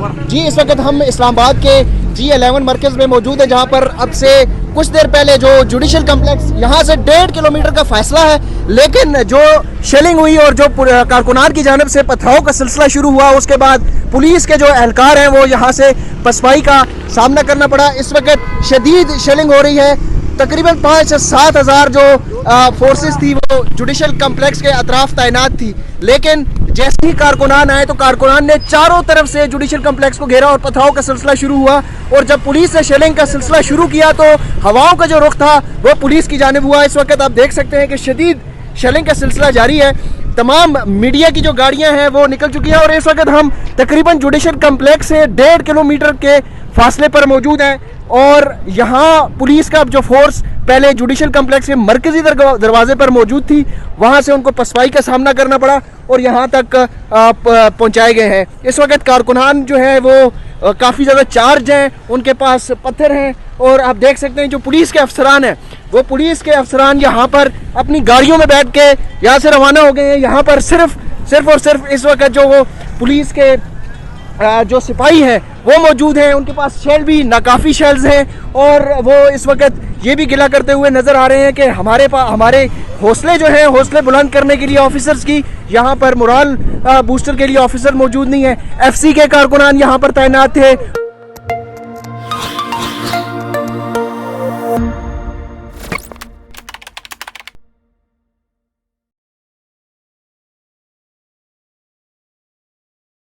जी, इस वक्त हम इस्लामाबाद के G11 मरकज़ में मौजूद है, जहां पर अब से कुछ देर पहले जो जुडिशल कम्प्लेक्स यहाँ से 1.5 किलोमीटर का फासला है, लेकिन जो शेलिंग हुई और जो कारकुनान की जानिब से पथराव का सिलसिला शुरू हुआ, उसके बाद पुलिस के जो एहलकार हैं वो यहाँ से पसपाई का सामना करना पड़ा। इस वक्त शदीद शेलिंग हो रही है। तकरीबन 5 से 7 हज़ार जो फोर्सेस थी वो जुडिशल कम्प्लेक्स के अतराफ तैनात थी, लेकिन जैसे ही कारकुनान आए तो कारकुनान ने चारों तरफ से जुडिशल कम्प्लेक्स को घेरा और पथराव का सिलसिला शुरू हुआ। और जब पुलिस ने शेलिंग का सिलसिला शुरू किया तो हवाओं का जो रुख था वो पुलिस की जानिब हुआ। इस वक्त आप देख सकते हैं कि शदीद शेलिंग का सिलसिला जारी है। तमाम मीडिया की जो गाड़ियां हैं वो निकल चुकी हैं और इस वक्त हम तकरीबन जुडिशल कम्प्लेक्स से 1.5 किलोमीटर के फासले पर मौजूद हैं। और यहाँ पुलिस का जो फोर्स पहले जुडिशल कम्प्लेक्स के मरकजी दरवाजे पर मौजूद थी, वहाँ से उनको पसवाई का सामना करना पड़ा और यहाँ तक पहुँचाए गए हैं। इस वक्त कारकुनान जो है वो काफ़ी ज़्यादा चार्ज हैं, उनके पास पत्थर हैं और आप देख सकते हैं जो पुलिस के अफसरान हैं वो पुलिस के अफसरान यहाँ पर अपनी गाड़ियों में बैठ के यहाँ से रवाना हो गए हैं। यहाँ पर सिर्फ और सिर्फ इस वक्त जो वो पुलिस के जो सिपाही हैं वो मौजूद हैं, उनके पास शेल भी नाकाफ़ी शेल्स हैं और वो इस वक्त ये भी गिला करते हुए नज़र आ रहे हैं कि हमारे हौसले जो हैं, हौसले बुलंद करने के लिए ऑफिसर्स की यहाँ पर मोरल बूस्टर के लिए ऑफिसर मौजूद नहीं है। FC के कारकुनान यहाँ पर तैनात थे।